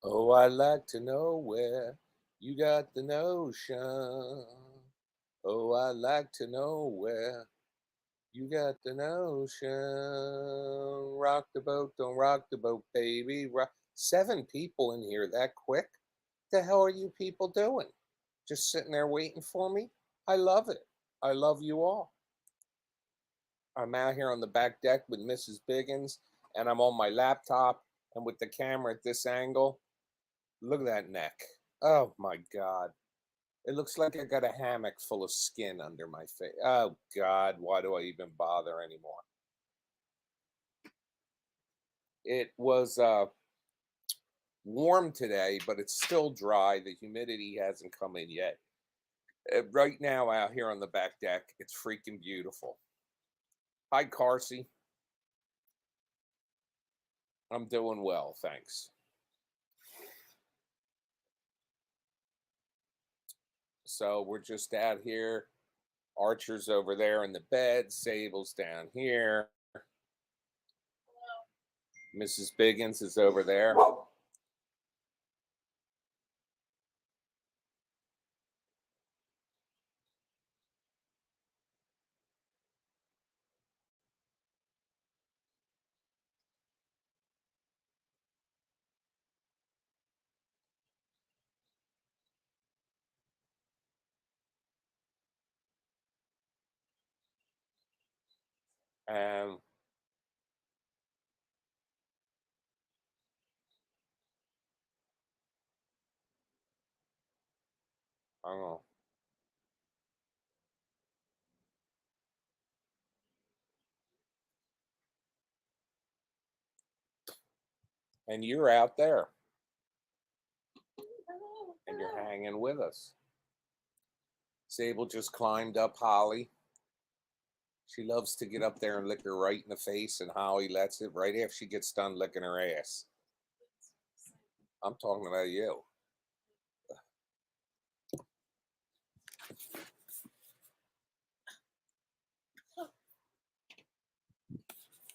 Oh, I like to know where you got the notion. Oh, I like to know where you got the notion. Rock the boat, don't rock the boat, baby. Rock. 7 people in here that quick? The hell are you people doing? Just sitting there waiting for me? I love it. I love you all. I'm out here on the back deck with Mrs. Biggins, and I'm on my laptop and with the camera at this angle. Look at that neck. Oh my God. It looks like I got a hammock full of skin under my face. Oh God, why do I even bother anymore? It was warm today, but it's still dry. The humidity hasn't come in yet. Right now, out here on the back deck, it's freaking beautiful. Hi, Carsey. I'm doing well, thanks. So we're just out here. Archer's over there in the bed. Sable's down here. Mrs. Biggins is over there. And I don't know. And you're out there and you're hanging with us. Sable just climbed up Holly. She loves to get up there and lick her right in the face, and Holly lets it right after she gets done licking her ass. I'm talking about you.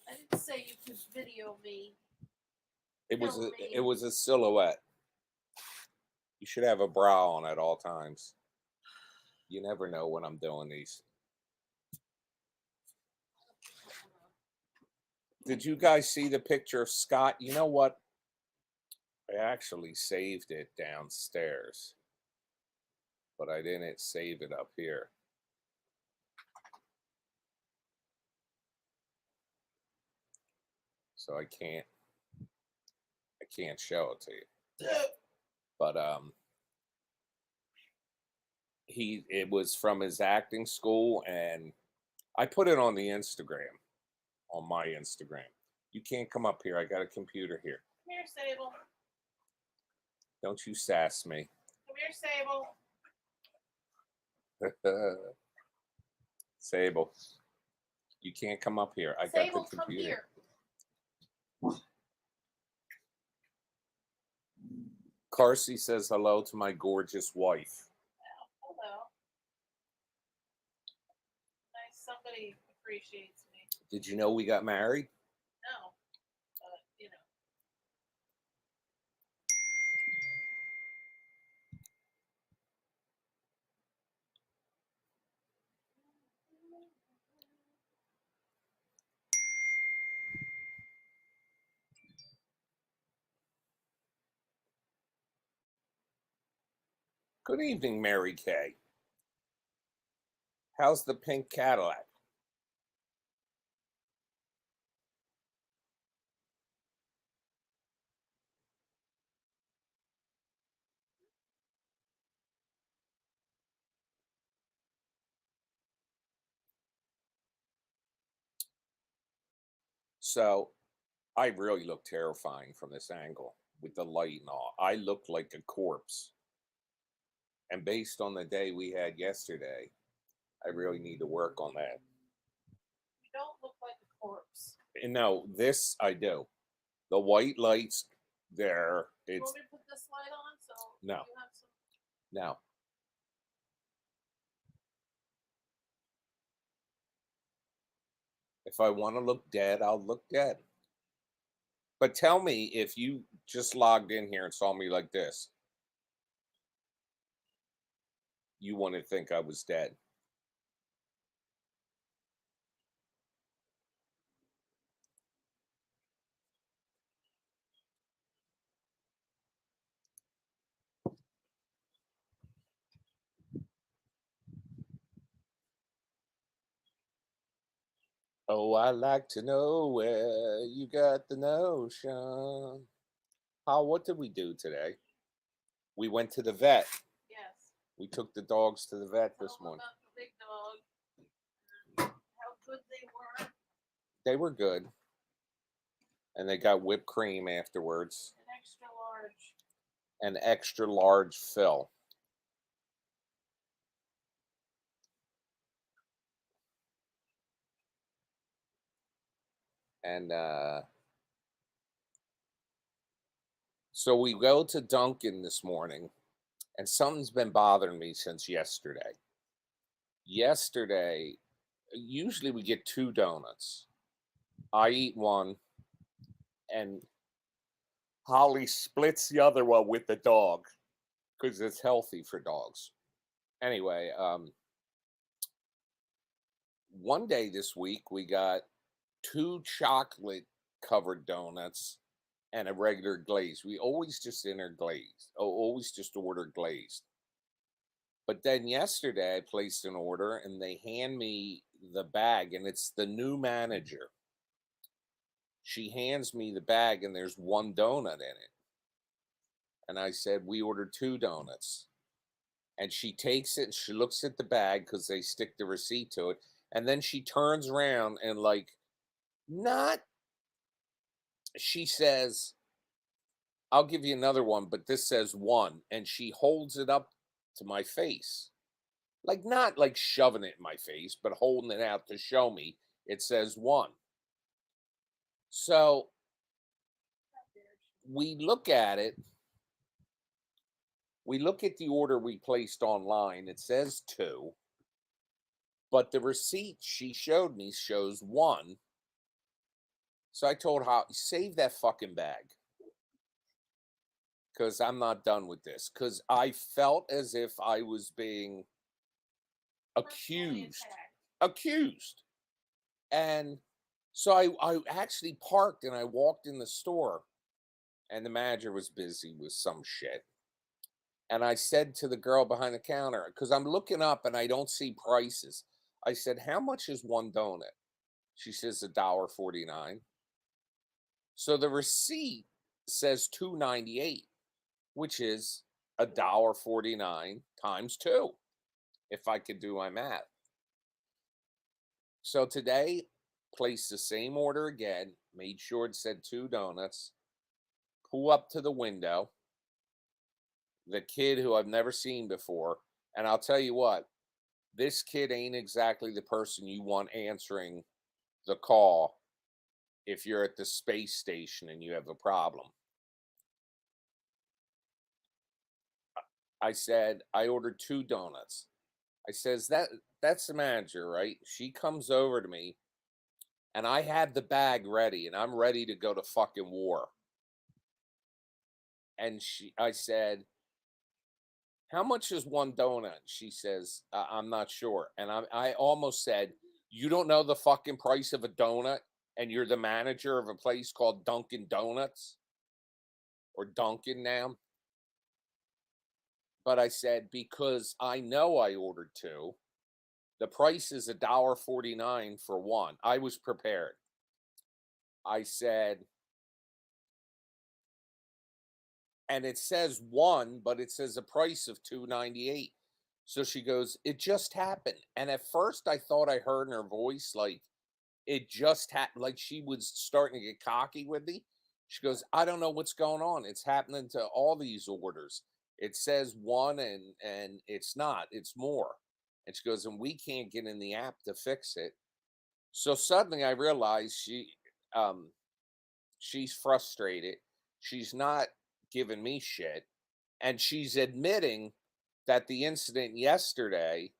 I didn't say you could video me. It was a silhouette. You should have a bra on at all times. You never know when I'm doing these. Did you guys see the picture of Scott? You know what? I actually saved it downstairs, but I didn't save it up here. So I can't show it to you. But it was from his acting school, and I put it on the Instagram, on my Instagram. You can't come up here. I got a computer here. Come here, Sable. Don't you sass me. Come here, Sable. Sable, you can't come up here. I Sable, got the come computer. here. Carsey says hello to my gorgeous wife. Hello. Nice, somebody appreciates me. Did you know we got married? No, but you know. Good evening, Mary Kay. How's the pink Cadillac? So I really look terrifying from this angle with the light and all. I look like a corpse. And based on the day we had yesterday, I really need to work on that. You don't look like a corpse. And no, this I do. The white lights there, You it's want me to put this light on so no. you have some? No. If I want to look dead, I'll look dead. But tell me, if you just logged in here and saw me like this, you wouldn't think I was dead. Oh, I like to know where you got the notion. How, what did we do today? We went to the vet. Yes. We took the dogs to the vet Tell this them morning. about the big dog. How good they were. They were good. And they got whipped cream afterwards. An extra large. An extra large fill. And so we go to Dunkin' this morning, and something's been bothering me since yesterday. Yesterday, usually we get two donuts. I eat one, and Holly splits the other one with the dog because it's healthy for dogs. Anyway, one day this week we got two chocolate covered donuts and a regular glaze. We always just enter glazed. Oh, always just order glazed. But then yesterday I placed an order and they hand me the bag and it's the new manager. She hands me the bag and there's one donut in it. And I said, we ordered two donuts. And she takes it and she looks at the bag because they stick the receipt to it. And then she turns around and, like, not, she says, I'll give you another one, but this says one. And she holds it up to my face. Like, not like shoving it in my face, but holding it out to show me it says one. So we look at it. We look at the order we placed online. It says two, but the receipt she showed me shows one. So I told her, save that fucking bag because I'm not done with this. Because I felt as if I was being accused. Accused. And so I actually parked and I walked in the store and the manager was busy with some shit. And I said to the girl behind the counter, because I'm looking up and I don't see prices. I said, how much is one donut? She says $1.49. So the receipt says $2.98, which is $1.49 times two, if I could do my math. So today, placed the same order again, made sure it said two donuts, pull up to the window, the kid who I've never seen before, and I'll tell you what, this kid ain't exactly the person you want answering the call if you're at the space station and you have a problem. I said, I ordered two donuts. I says, that's the manager, right? She comes over to me and I had the bag ready and I'm ready to go to fucking war. And I said, how much is one donut? She says, I'm not sure. And I almost said, you don't know the fucking price of a donut and you're the manager of a place called Dunkin' Donuts or Dunkin' now. But I said, because I know I ordered two, the price is $1.49 for one. I was prepared. I said, and it says one, but it says a price of $2.98. So she goes, it just happened. And at first I thought I heard in her voice like it just happened, like she was starting to get cocky with me. She goes, I don't know what's going on. It's happening to all these orders. It says one and it's not, it's more. And she goes, and we can't get in the app to fix it. So suddenly I realized um she's frustrated. She's not giving me shit. And she's admitting that the incident yesterday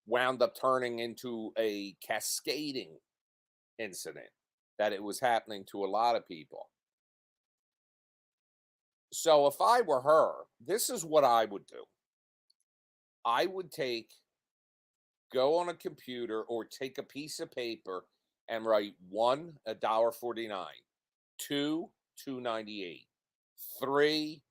wound up turning into a cascading incident, that it was happening to a lot of people. So if I were her, this is what I would do. I would go on a computer or take a piece of paper and write one, $1.49, two, $2.98, three,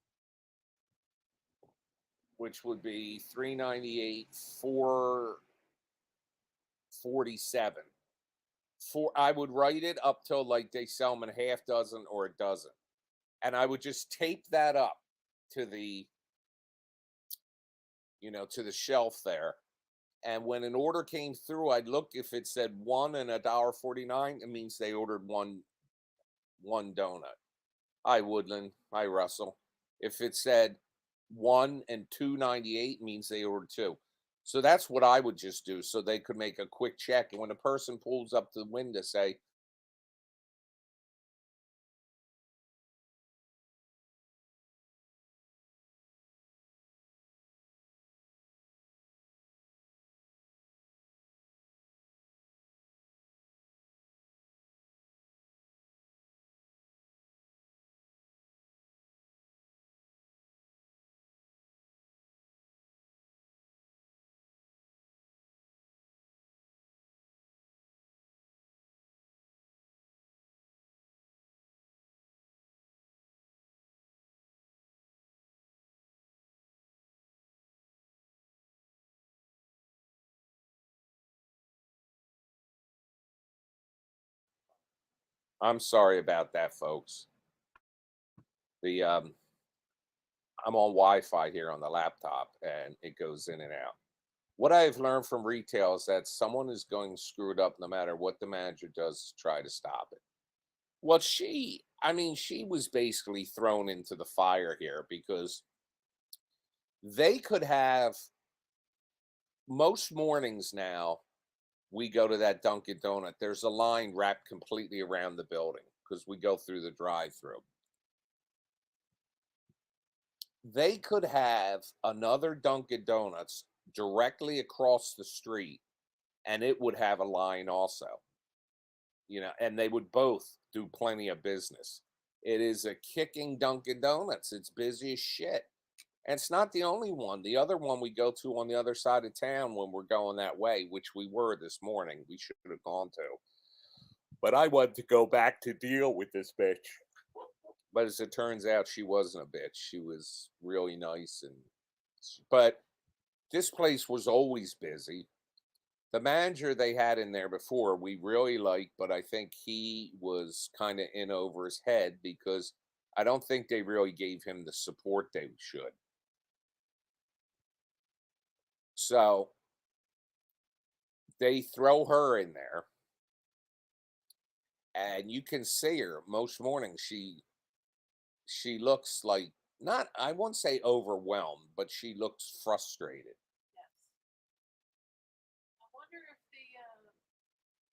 which would be $3.98, 4.47. I would write it up till like they sell them in a half dozen or a dozen. And I would just tape that up to the, to the shelf there. And when an order came through, I'd look if it said one and $1.49, it means they ordered one donut. Hi Woodland, hi Russell. If it said one and $2.98, means they ordered two. So that's what I would just do so they could make a quick check. And when a person pulls up to the window, say, I'm sorry about that, folks. The I'm on Wi-Fi here on the laptop and it goes in and out. What I've learned from retail is that someone is going screwed up no matter what the manager does to try to stop it. Well, she was basically thrown into the fire here because they could have most mornings now. We go to that Dunkin' Donut. There's a line wrapped completely around the building because we go through the drive-through. They could have another Dunkin' Donuts directly across the street and it would have a line also, and they would both do plenty of business. It is a kicking Dunkin' Donuts. It's busy as shit. And it's not the only one. The other one we go to on the other side of town when we're going that way, which we were this morning, we should have gone to. But I wanted to go back to deal with this bitch. But as it turns out, she wasn't a bitch. She was really nice, but this place was always busy. The manager they had in there before, we really liked, but I think he was kind of in over his head because I don't think they really gave him the support they should. So they throw her in there, and you can see her most mornings. She looks like, not, I won't say overwhelmed, but she looks frustrated. Yes. I wonder if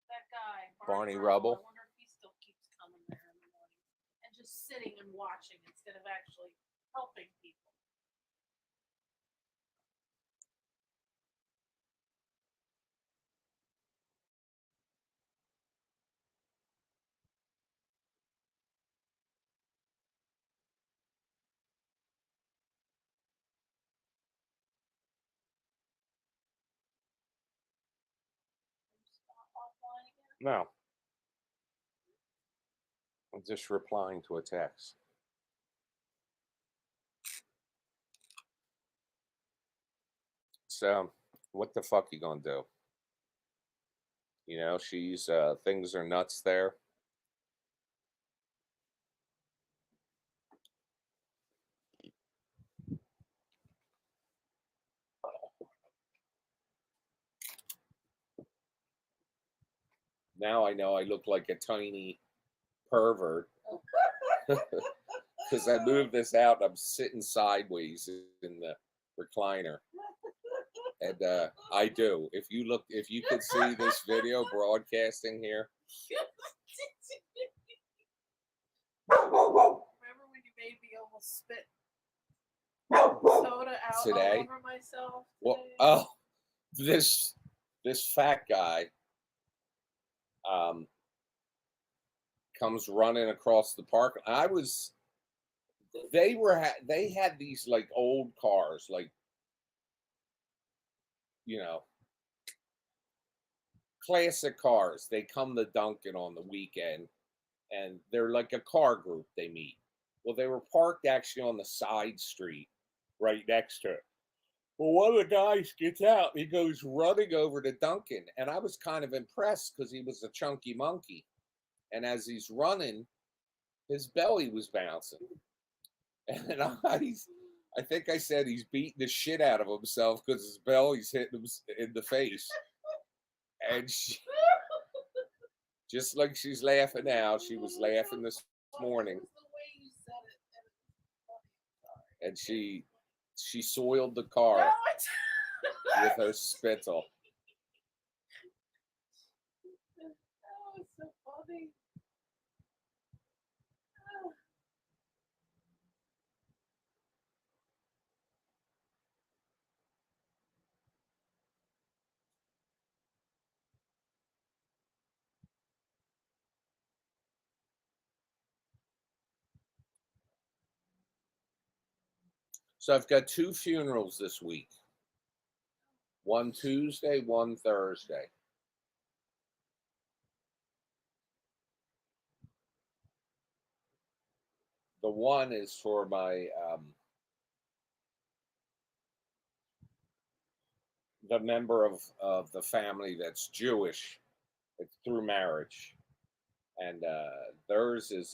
that guy Barney Rubble. Rubble. I wonder if he still keeps coming there in the morning and just sitting and watching instead of actually helping people. Offline again? No, I'm just replying to a text. So, what the fuck you gonna do? She's things are nuts there. Now I know I look like a tiny pervert because I moved this out. I'm sitting sideways in the recliner, and I do. If you could see this video broadcasting here. Remember when you made me almost spit soda out Today? all over myself? Well, Today? oh, this fat guy comes running across the park. I was they had these like old cars, like, you know, classic cars. They come to Duncan on the weekend, and they're like a car group. They meet. Well, they were parked actually on the side street, right next to it. Well, one of the guys gets out. He goes running over to Duncan, and I was kind of impressed because he was a chunky monkey. And as he's running, his belly was bouncing, and I think I said he's beating the shit out of himself because his belly's hitting him in the face. And she, just like she's laughing now, she was laughing this morning, and she soiled the car with her spittle. That was so funny. So I've got two funerals this week. One Tuesday, one Thursday. The one is for my the member of the family that's Jewish. It's through marriage, and theirs is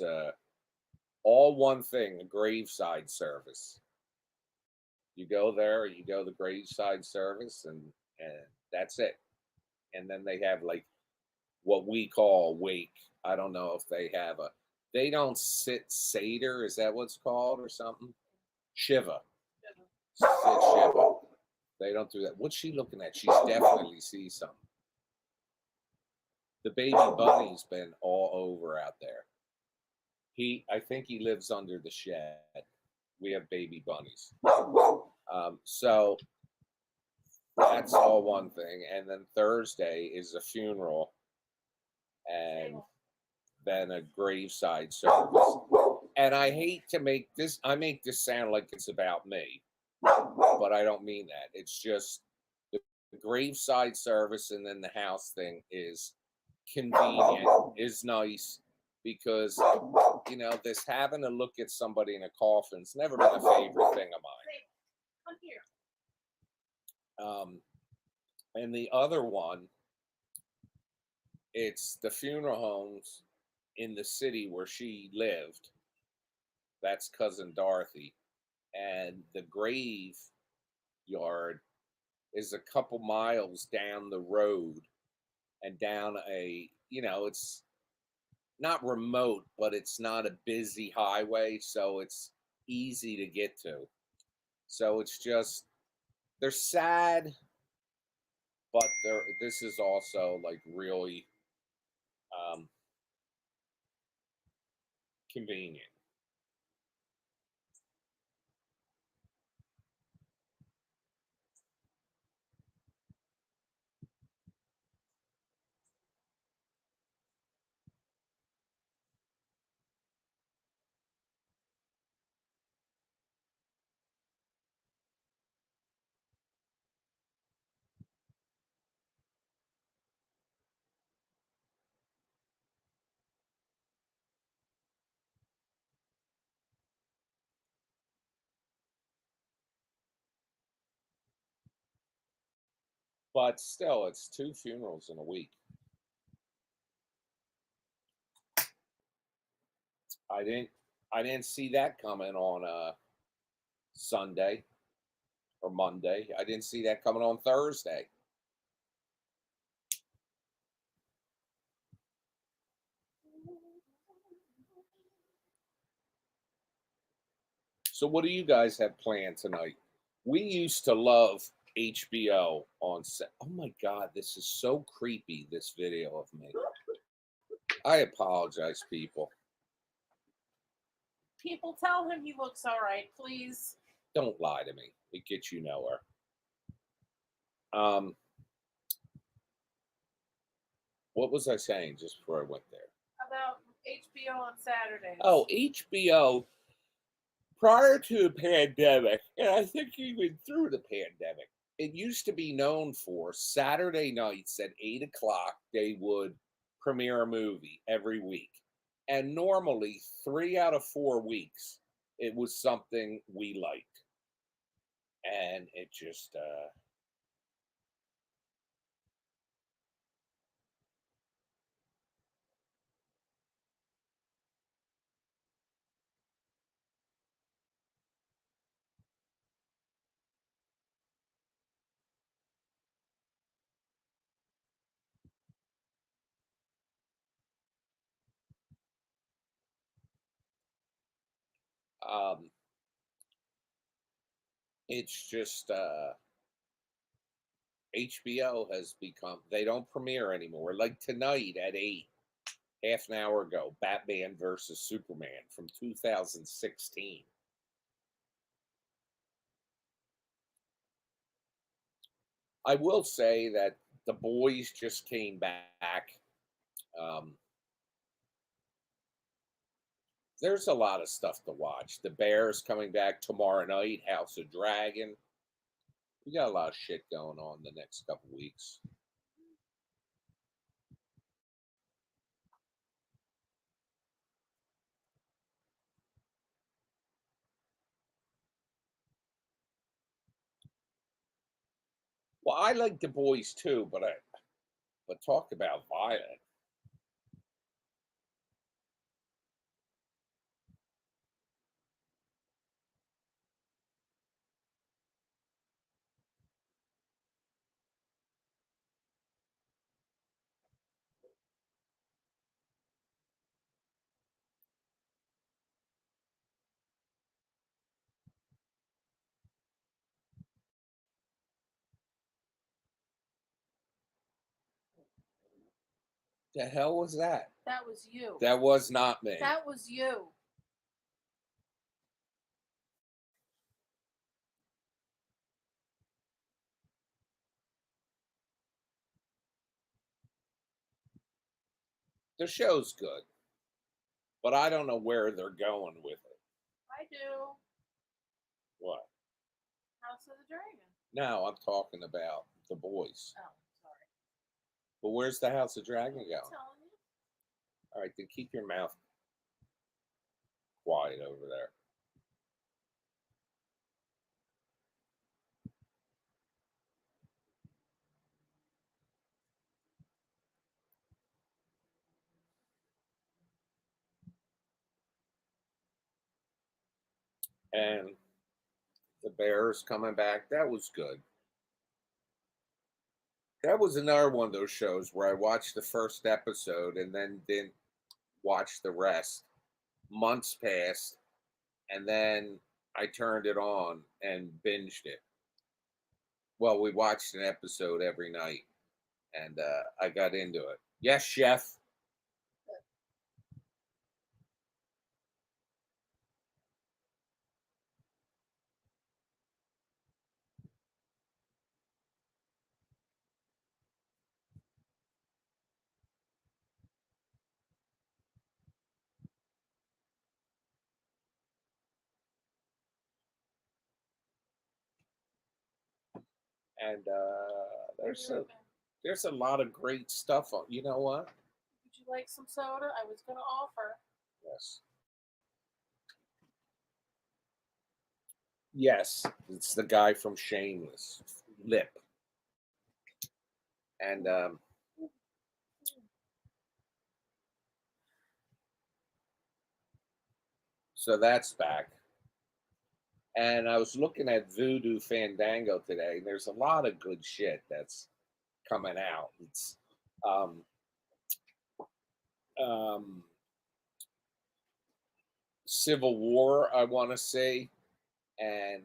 all one thing, a graveside service. You go there, you go to the graveside service, and that's it. And then they have like what we call a wake. I don't know if they have a. They don't sit Seder. Is that what's called or something? Shiva. Sit Shiva. They don't do that. What's she looking at? She's definitely sees something. The baby bunny's been all over out there. I think he lives under the shed. We have baby bunnies. So that's all one thing. And then Thursday is a funeral and then a graveside service. And I hate to I make this sound like it's about me, but I don't mean that. It's just the graveside service and then the house thing is convenient, is nice because, this having to look at somebody in a coffin's never been a favorite thing of mine. Come here. And the other one, it's the funeral homes in the city where she lived. That's cousin Dorothy. And the grave yard is a couple miles down the road and down it's not remote, but it's not a busy highway. So it's easy to get to. So it's just, they're sad, but this is also like really convenient. But still, it's two funerals in a week. I didn't I didn't see that coming on Sunday or Monday. I didn't see that coming on Thursday. So what do you guys have planned tonight? We used to love HBO on set. Oh my god, this is so creepy, this video of me. I apologize, people. People, tell him he looks all right, please. Don't lie to me. It gets you nowhere. What was I saying just before I went there? About HBO on Saturdays. Oh, HBO. Prior to the pandemic, and I think even through the pandemic, it used to be known for Saturday nights at 8 o'clock, they would premiere a movie every week. And normally, 3 out of 4 weeks, it was something we liked. And it just, um, it's just, HBO has become, they don't premiere anymore. Like tonight at 8, half an hour ago, Batman versus Superman from 2016. I will say that the boys just came back. Um, there's a lot of stuff to watch. The Bears coming back tomorrow night, House of Dragon. We got a lot of shit going on the next couple weeks. Well, I like the boys too, but talk about violent. The hell was that? That was you. That was not me. That was you. The show's good, but I don't know where they're going with it. I do. What? House of the Dragon. No, I'm talking about the boys. Oh, sorry. But where's the House of Dragon I'm going? telling you. All right, then keep your mouth quiet over there. And the Bears coming back, that was good. That was another one of those shows where I watched the first episode and then didn't watch the rest. Months passed, and then I turned it on and binged it. Well, we watched an episode every night, and I got into it. Yes, chef. And there's a lot of great stuff on. You know what? Would you like some soda? I was going to offer. Yes. Yes, it's the guy from Shameless, Lip, and so that's back. And I was looking at Voodoo Fandango today. And there's a lot of good shit that's coming out. It's um, um, Civil War, I want to say, and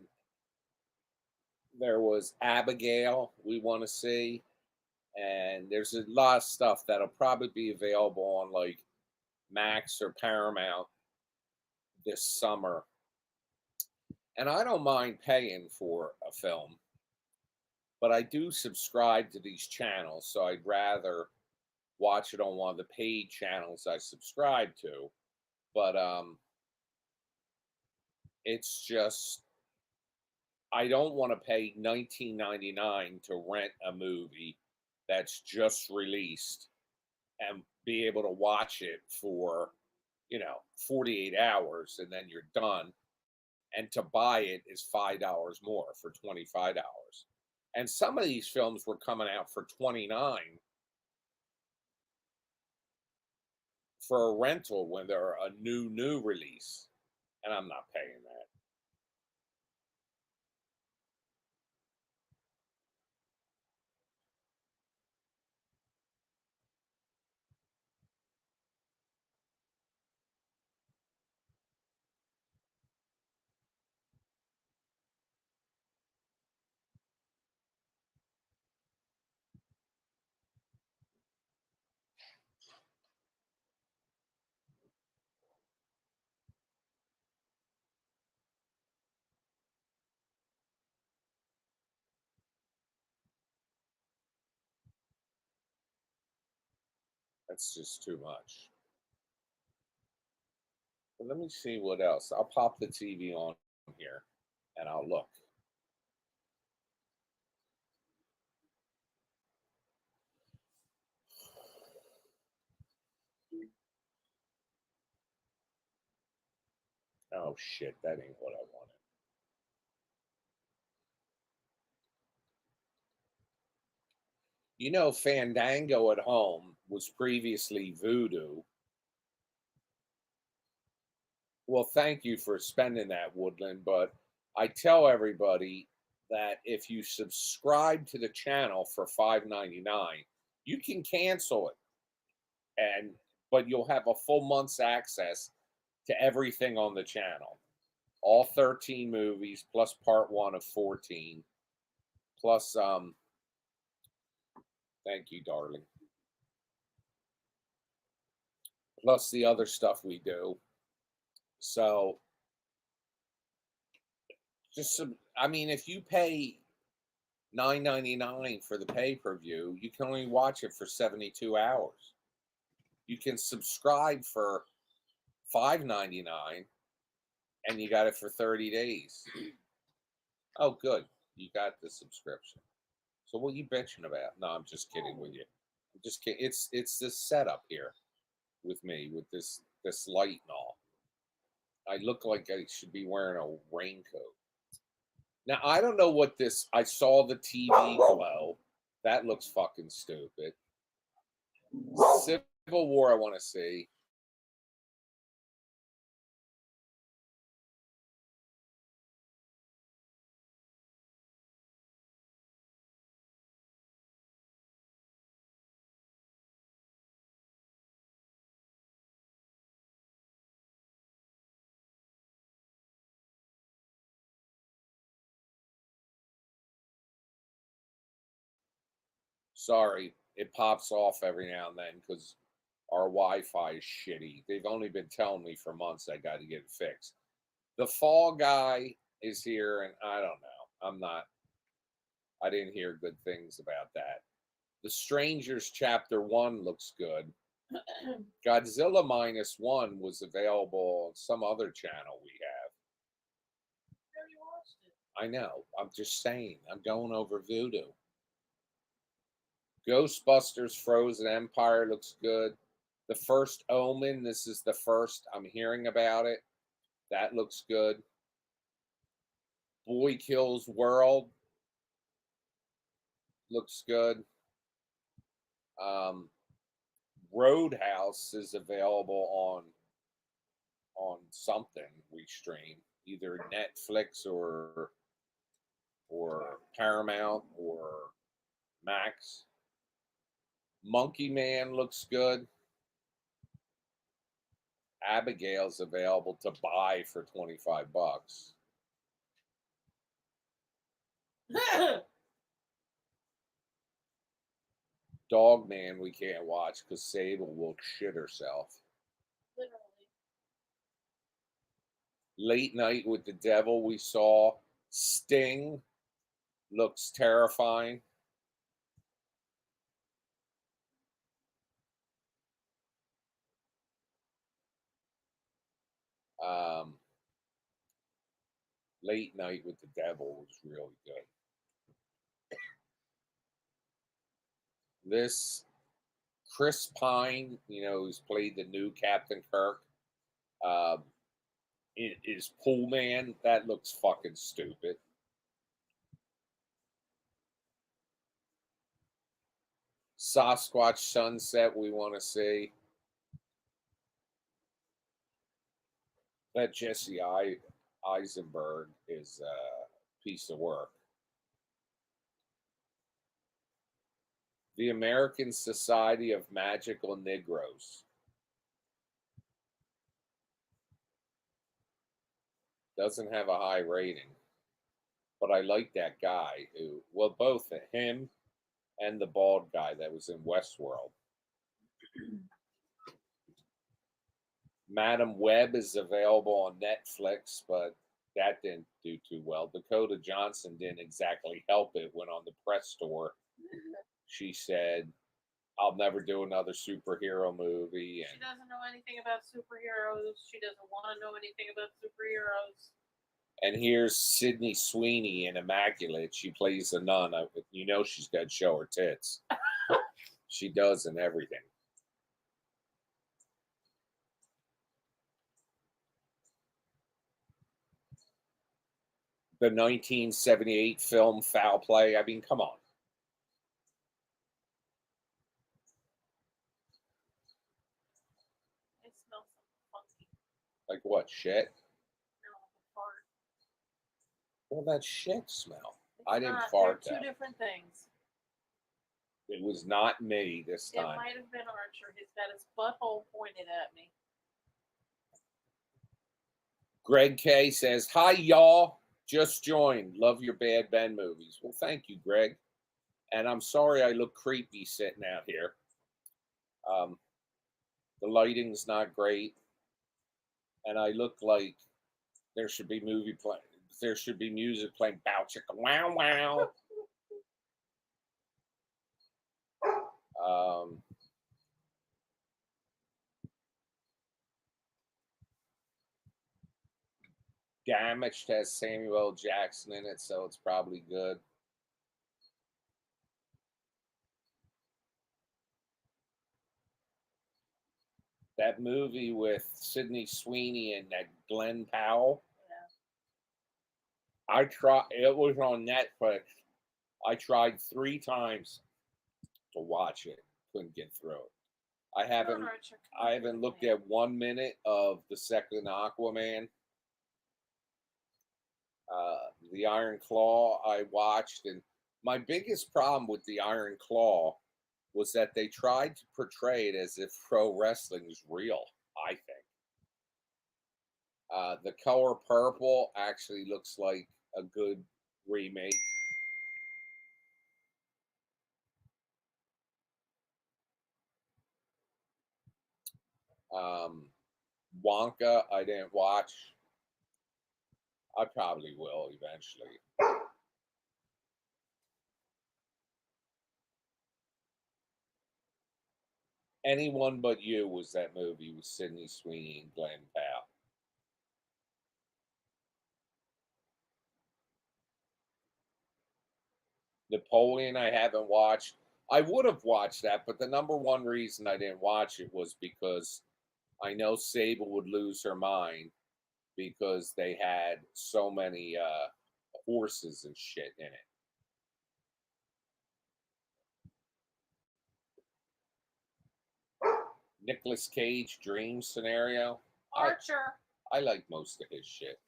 there was Abigail, we want to see, and there's a lot of stuff that'll probably be available on like Max or Paramount this summer. And I don't mind paying for a film, but I do subscribe to these channels, so I'd rather watch it on one of the paid channels I subscribe to. But It's just I don't want to pay 19.99 to rent a movie that's just released and be able to watch it for, 48 hours and then you're done. And to buy it is $5 more for $25. And some of these films were coming out for 29 for a rental when they're a new release. And I'm not paying that. That's just too much. But let me see what else. I'll pop the TV on here and I'll look. Oh shit, that ain't what I wanted. Fandango at home was previously Voodoo. Well, thank you for spending that, Woodland. But I tell everybody that if you subscribe to the channel for $5.99, you can cancel it, and but you'll have a full month's access to everything on the channel, all 13 movies plus part one of 14, plus thank you, darling, plus the other stuff we do. So I mean, if you pay 9.99 for the pay-per-view, you can only watch it for 72 hours. You can subscribe for 5.99 and you got it for 30 days. Oh, good. You got the subscription. So what are you bitching about? No, I'm just kidding with you. I'm just kidding. It's this setup here with me with this light and all. I look like I should be wearing a raincoat. Now I don't know what this. I saw the TV glow. That looks fucking stupid. Civil War. I want to see. Sorry, it pops off every now and then because our Wi-Fi is shitty. They've only been telling me for months I got to get it fixed. The Fall Guy is here, and I don't know. I'm not. I didn't hear good things about that. The Strangers Chapter One looks good. Godzilla Minus One was available on some other channel we have. already watched it. I know. I'm just saying. I'm going over Voodoo. Ghostbusters Frozen Empire looks good. The First Omen, this is the first I'm hearing about it. That looks good. Boy Kills World looks good. Um, Roadhouse is available on something we stream, either Netflix or Paramount or Max. Monkey Man looks good. Abigail's available to buy for 25 bucks. Dog Man we can't watch because Sable will shit herself. Literally. Late Night with the Devil we saw. Sting looks terrifying. Um, Late Night with the Devil was really good. This Chris Pine, who's played the new Captain Kirk, um, is Pool Man. That looks fucking stupid. Sasquatch Sunset, we want to see. That Eisenberg is a piece of work. The American Society of Magical Negroes doesn't have a high rating, but I like that guy who, well, both him and the bald guy that was in Westworld. Madam Web is available on Netflix, but that didn't do too well. Dakota Johnson didn't exactly help it when on the press tour she said, I'll never do another superhero movie. She doesn't know anything about superheroes. She doesn't want to know anything about superheroes. And here's Sydney Sweeney in Immaculate. She plays a nun. She's got to show her tits. She does in everything. The 1978 film Foul Play. I mean, come on. It smells funky. Like what? Shit? No, fart. Well, that shit smell. It's I didn't not, fart they're that. two different things. It was not me this time. It might have been Archer. He's got his butthole pointed at me. Greg K says, hi, y'all. Just joined. Love your Bad Ben movies. Well, thank you, Greg. And I'm sorry I look creepy sitting out here. The lighting's not great. And I look like there should be there should be music playing bow chicka wow wow. Damaged has Samuel L. Jackson in it, so it's probably good. That movie with Sydney Sweeney and that Glenn Powell. Yeah. I tried. It was on Netflix. I tried 3 times to watch it. Couldn't get through it. I haven't looked at 1 minute of the second Aquaman. The Iron Claw I watched, and my biggest problem with the Iron Claw was that they tried to portray it as if pro wrestling is real. I think the color purple actually looks like a good remake. Wonka I didn't watch. I probably will eventually. Anyone But You was that movie with Sydney Sweeney and Glenn Powell. Napoleon I haven't watched. I would have watched that, but the number one reason I didn't watch it was because I know Sable would lose her mind because they had so many horses and shit in it. Nicolas Cage dream scenario. Archer. I like most of his shit.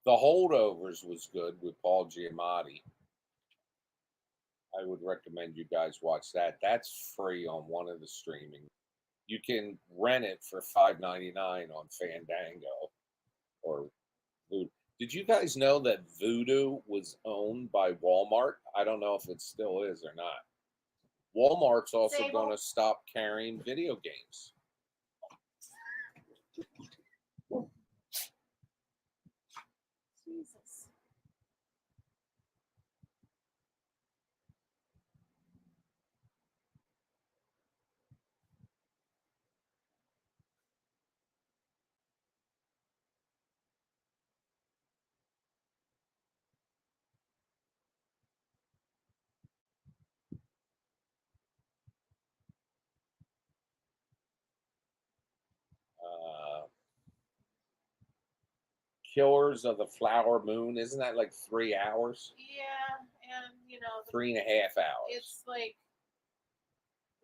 The Holdovers was good with Paul Giamatti. I would recommend you guys watch that. That's free on one of the streaming. You can rent it for $5.99 on Fandango or Voodoo. Did you guys know that Voodoo was owned by Walmart? I don't know if it still is or not. Walmart's also going to stop carrying video games. Jesus. Uh, Killers of the Flower Moon. Isn't that like 3 hours? Yeah, and you know, 3.5 hours. it's like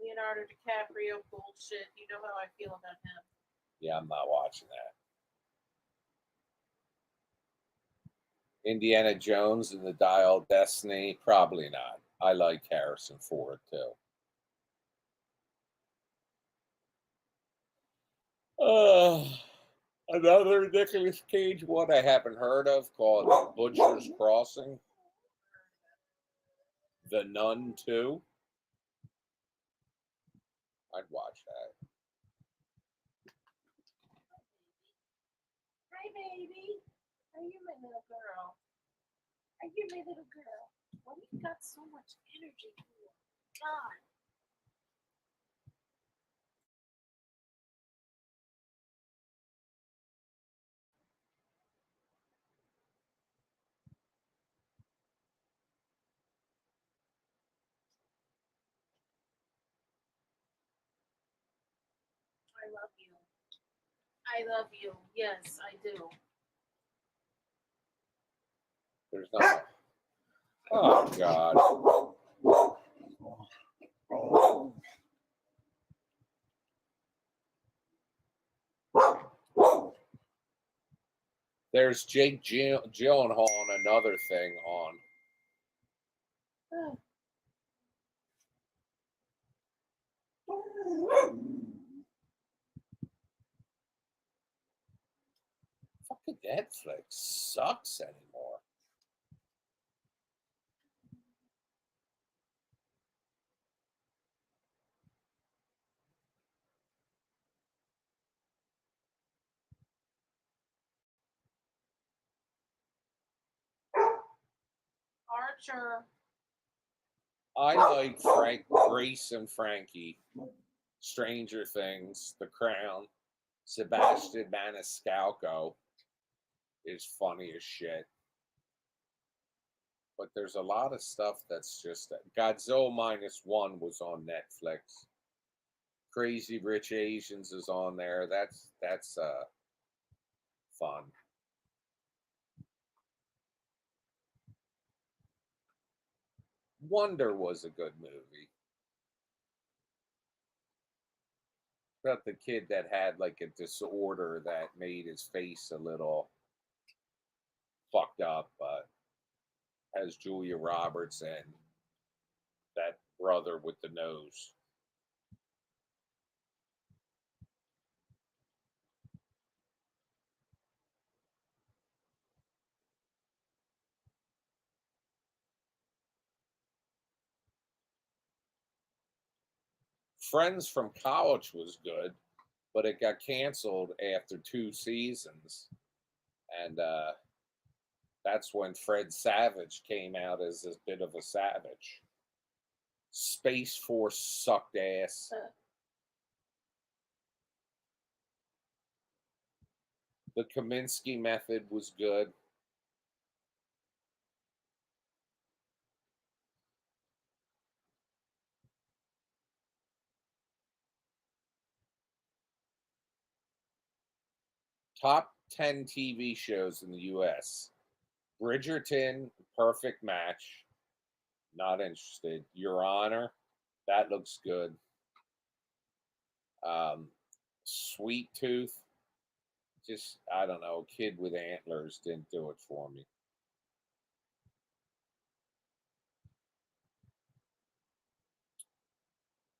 Leonardo DiCaprio bullshit. You know how I feel about him. Yeah, I'm not watching that. Indiana Jones and the Dial of Destiny. Probably not. I like Harrison Ford too. Uh, Another Nicolas Cage one I haven't heard of called Butcher's Crossing. The Nun 2. I'd watch that. Hi, baby. Are you my little girl? Are you my little girl? Why do you got so much energy? God. I love you. I love you. Yes, I do. There's not. Oh God. There's Jake Gyllenhaal on another thing on. Fucking Netflix sucks anymore. Archer. I like Grace and Frankie, Stranger Things, The Crown. Sebastian Maniscalco is funny as shit. But there's a lot of stuff that's just Godzilla minus one was on Netflix. Crazy Rich Asians is on there. That's fun. Wonder was a good movie. About the kid that had like a disorder that made his face a little fucked up, but has Julia Roberts and that brother with the nose. Friends from College was good, but it got canceled after 2 seasons. And that's when Fred Savage came out as a bit of a savage. Space Force sucked ass. The Kaminsky Method was good. Top 10 TV shows in the US. Bridgerton, Perfect Match. Not interested. Your Honor, that looks good. Um, Sweet Tooth, just, I don't know, kid with antlers didn't do it for me.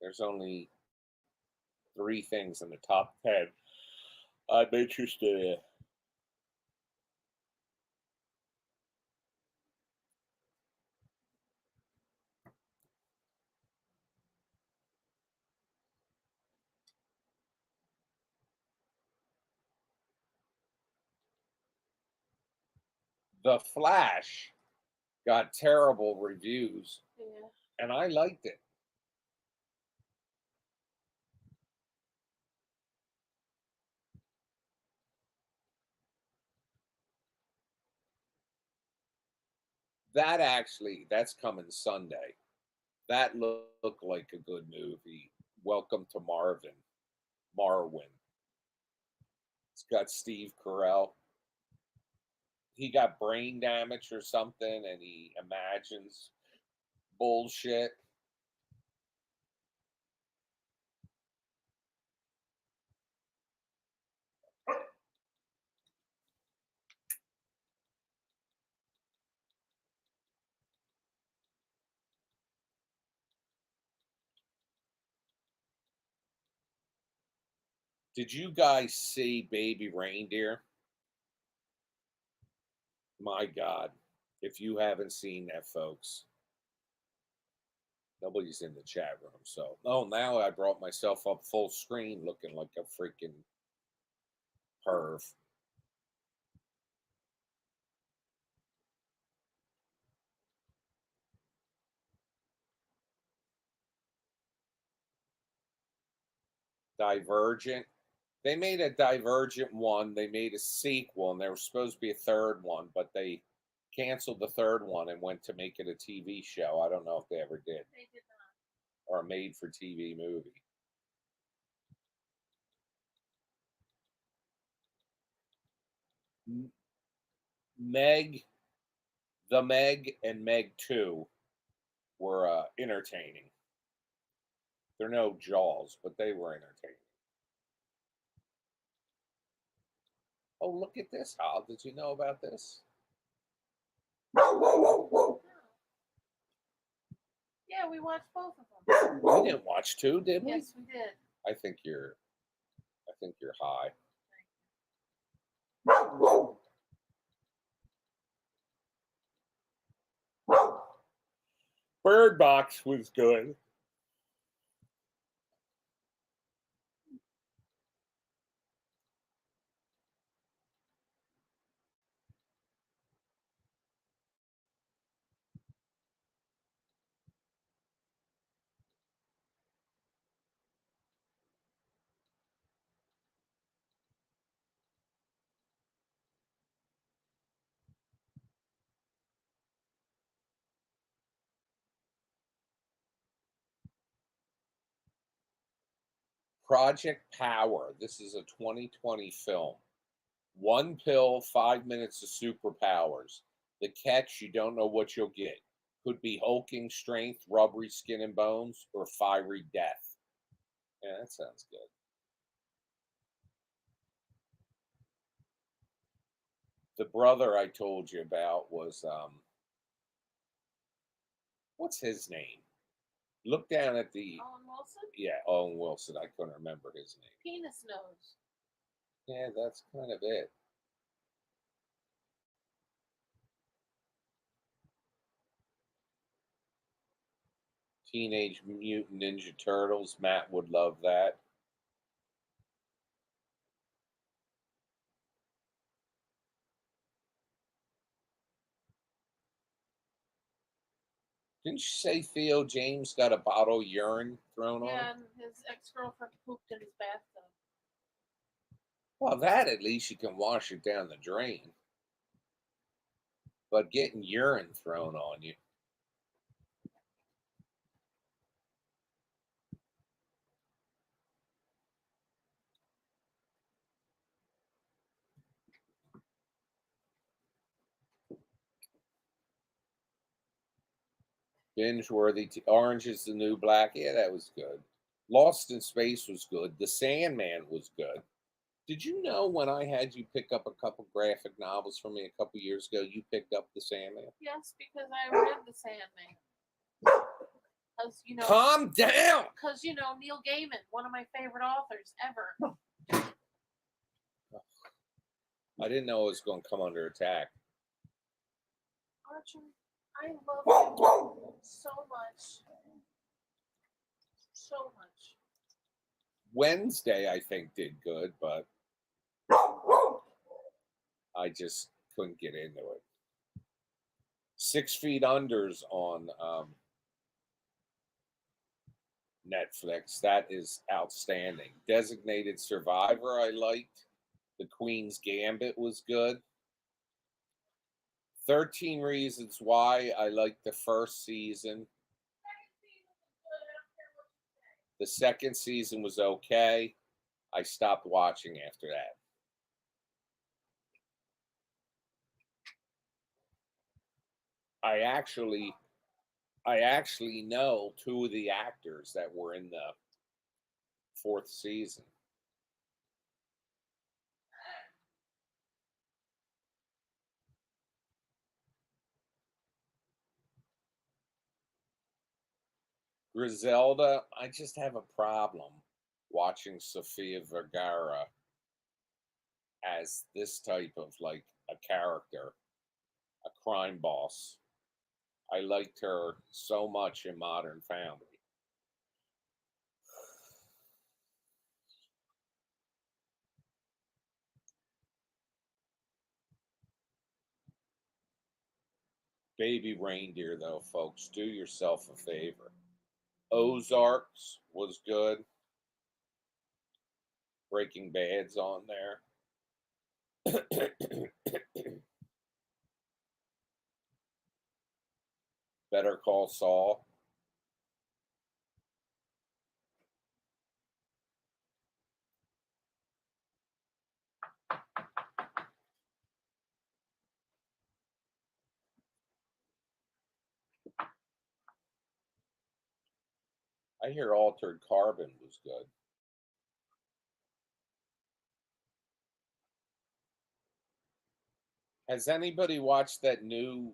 There's only 3 things in the top 10 I'm interested in. The Flash got terrible reviews, Yeah. and I liked it. That's coming Sunday. That looked like a good movie. Welcome to Marwin. It's got Steve Carell. He got brain damage or something, and he imagines bullshit. Did you guys see Baby Reindeer? My God. If you haven't seen that, folks, nobody's in the chat room. So, oh, now I brought myself up full screen looking like a freaking perv. Divergent. They made a Divergent one. They made a sequel, and there was supposed to be a third one, but they canceled the third one and went to make it a TV show. I don't know if they ever did. They did not. Or a made for TV movie. Meg, The Meg, and Meg 2 were entertaining. They're no Jaws, but they were entertaining. Oh, look at this, Hal. Did you know about this? No. Yeah, we watched both of them. We didn't watch 2, did we? Yes, we did. I think you're high. Bird Box was good. Project Power. This is a 2020 film. One pill, 5 minutes of superpowers. The catch, you don't know what you'll get. Could be hulking strength, rubbery skin and bones, or fiery death. Yeah, that sounds good. The brother I told you about was what's his name? Look down at the Owen Wilson? yeah, Owen Wilson. I couldn't remember his name. Penis nose. Yeah, that's kind of it. Teenage Mutant Ninja Turtles. Matt would love that. Didn't you say Theo James got a bottle of urine thrown on him? Yeah, and his ex-girlfriend pooped in his bathtub. Well, that at least you can wash it down the drain. But getting urine thrown on you. Binge worthy. Orange is the New Black. Yeah, that was good. Lost in Space was good. The Sandman was good. Did you know when I had you pick up a couple graphic novels for me a couple years ago, you picked up The Sandman? Yes, because I read The Sandman. Because, Calm down! Because, Neil Gaiman, one of my favorite authors ever. I didn't know it was going to come under attack. Archer, I love you so much. So much. Wednesday, I think, did good, but I just couldn't get into it. 6 Feet Under's on Netflix. That is outstanding. Designated Survivor, I liked. The Queen's Gambit was good. 13 Reasons Why, I liked the first season. The second season was okay. I stopped watching after that. I actually I actually know two of the actors that were in the fourth season. Griselda, I just have a problem watching Sofia Vergara as this type of like a character, a crime boss. I liked her so much in Modern Family. Baby Reindeer, though, folks, do yourself a favor. Ozarks was good. Breaking Bad's on there. Better Call Saul. I hear Altered Carbon was good. Has anybody watched that new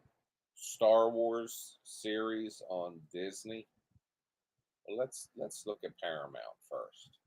Star Wars series on Disney? Well, let's look at Paramount first.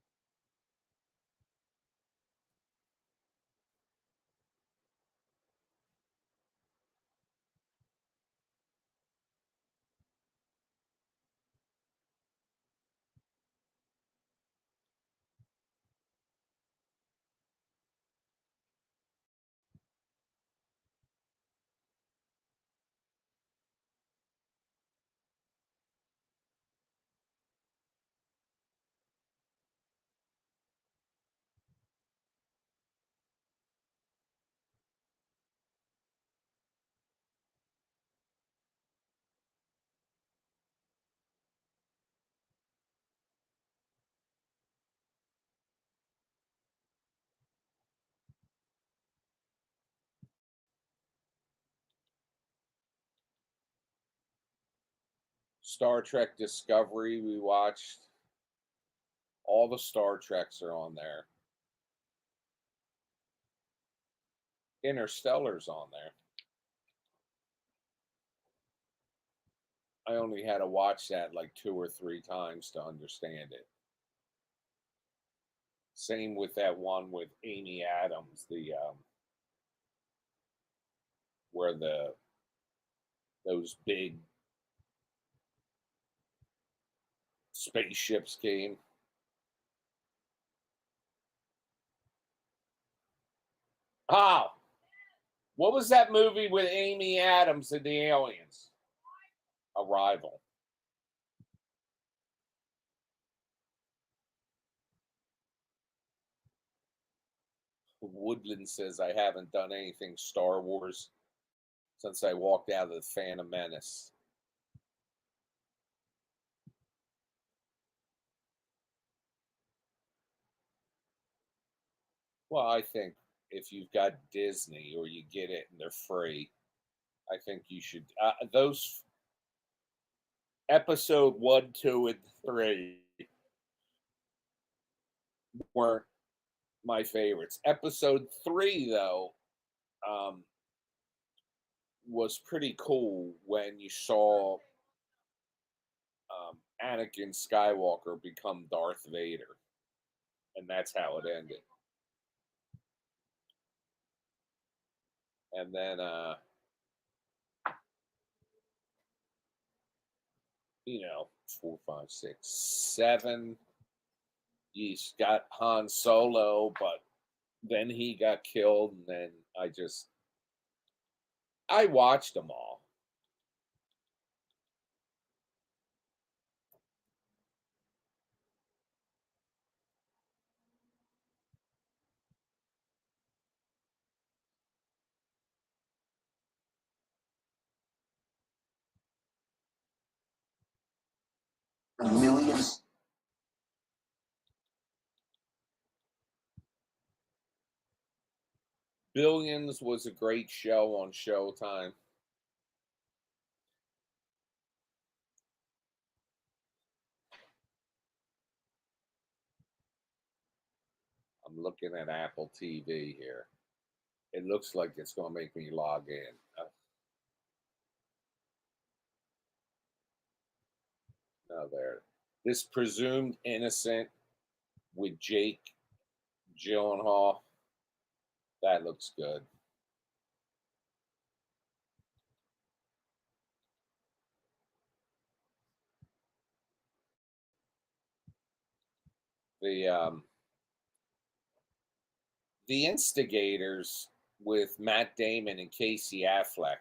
Star Trek Discovery, we watched. All the Star Treks are on there. Interstellar's on there. I only had to watch that like 2 or 3 times to understand it. Same with that one with Amy Adams, the where the those big spaceships came. Oh, what was that movie with Amy Adams and the aliens? Arrival. Woodland says I haven't done anything Star Wars since I walked out of the Phantom Menace. Well, I think if you've got Disney or you get it and they're free, I think you should. Those episode 1, 2, and 3 weren't my favorites. Episode 3, though, um, was pretty cool when you saw Anakin Skywalker become Darth Vader, and that's how it ended. And then, 4, 5, 6, 7. He's got Han Solo, but then he got killed, and then I watched them all. millions. Billions was a great show on Showtime. I'm looking at Apple TV here. It looks like it's going to make me log in. No, there. This Presumed Innocent with Jake Gyllenhaal. That looks good. The The Instigators with Matt Damon and Casey Affleck.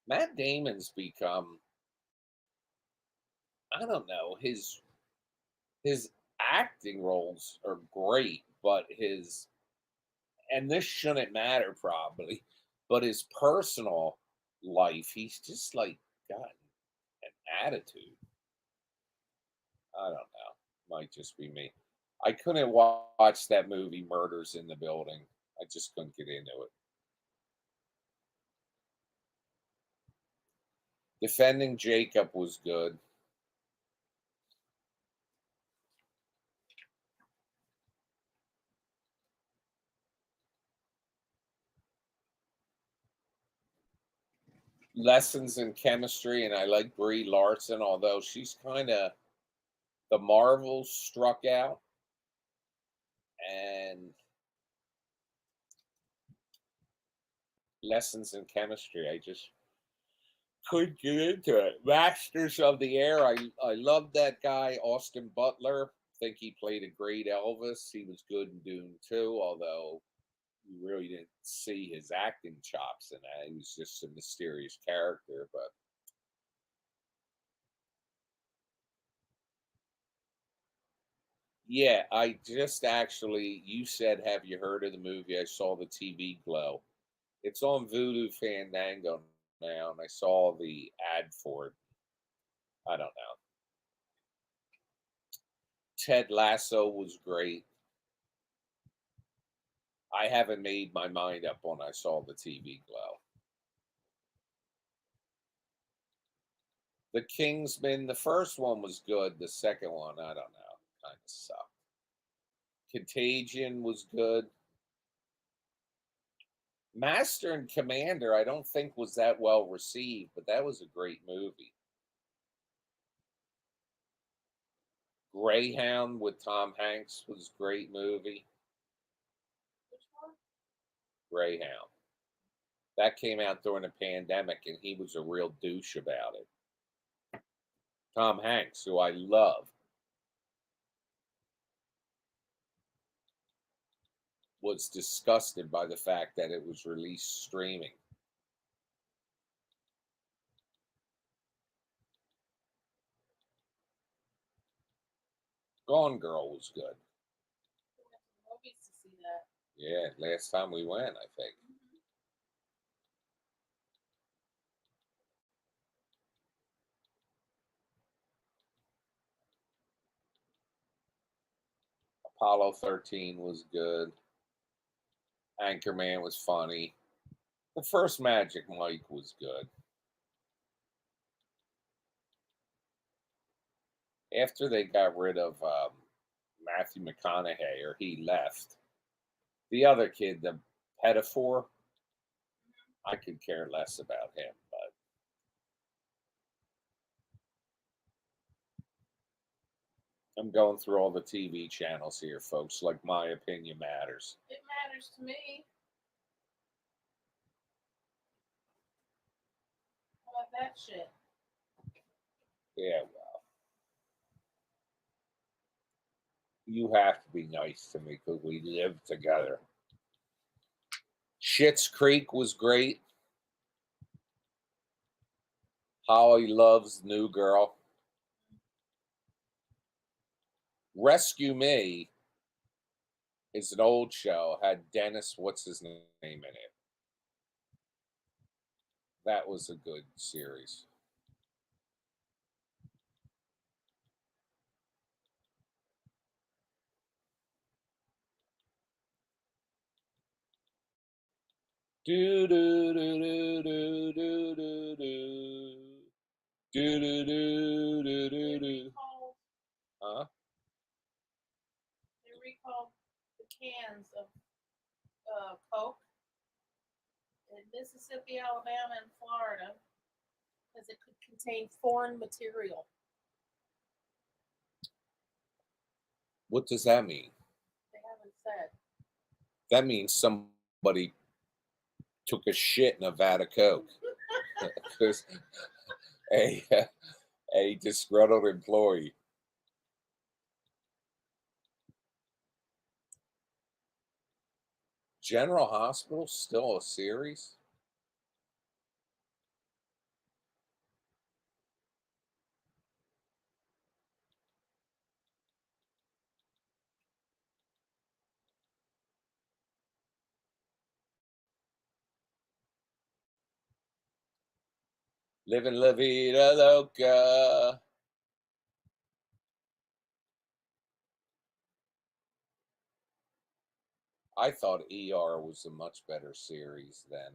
Matt Damon's become, I don't know, his acting roles are great, but his, and this shouldn't matter probably, but his personal life, he's just like got an attitude. I don't know. Might just be me. I couldn't watch that movie Murders in the Building. I just couldn't get into it. Defending Jacob was good. Lessons in Chemistry, and I like Brie Larson, although she's kind of, the Marvels struck out, and Lessons in Chemistry, I just couldn't get into it. Masters of the Air, I love that guy Austin Butler. Think he played a great Elvis. He was good in Dune too, although you really didn't see his acting chops in that. He was just a mysterious character. But yeah, I just actually, you said, have you heard of the movie? I saw the TV Glow. It's on Voodoo Fandango now, and I saw the ad for it. I don't know. Ted Lasso was great. I haven't made my mind up when I saw the TV Glow. The Kingsman, the first one was good. The second one, I don't know, kind of sucked. Contagion was good. Master and Commander, I don't think was that well received, but that was a great movie. Greyhound with Tom Hanks was a great movie. Which one? Greyhound. That came out during the pandemic, and he was a real douche about it. Tom Hanks, who I love, was disgusted by the fact that it was released streaming. Gone Girl was good. We went to the movies to see that. Yeah, last time we went, I think. Apollo 13 was good. Anchorman was funny. The first Magic Mike was good. After they got rid of Matthew McConaughey, or he left, the other kid, the pedophore, I could care less about him. But I'm going through all the TV channels here, folks. Like, my opinion matters. It matters to me. How about that shit? Yeah, well, you have to be nice to me because we live together. Schitt's Creek was great. Holly loves New Girl. Rescue Me is an old show. Had Dennis, what's his name in it? That was a good series. Do do do do do do do do. Do do do do They do do. recalled, Huh? they recalled the cans of Coke in Mississippi, Alabama, and Florida because it could contain foreign material. What does that mean? They haven't said. That means somebody took a shit in a vat of Coke. Because a, a disgruntled employee. General Hospital still a series? Living La Vida Loca. I thought ER was a much better series than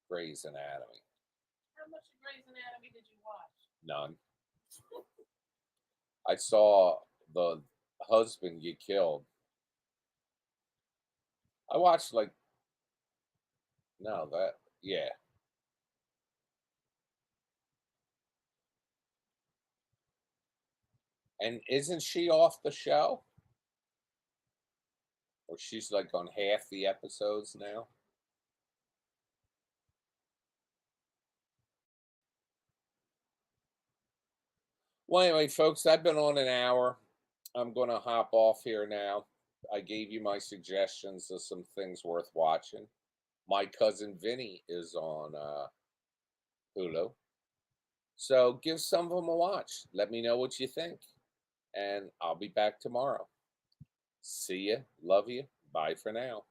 Grey's Anatomy. How much of Grey's Anatomy did you watch? None. I saw the husband get killed. I watched like no that yeah. And isn't she off the show? Or she's like on half the episodes now? Well, anyway, folks, I've been on an hour. I'm going to hop off here now. I gave you my suggestions of some things worth watching. My cousin Vinny is on Hulu. So give some of them a watch. Let me know what you think. And I'll be back tomorrow. See ya. Love you. Bye for now.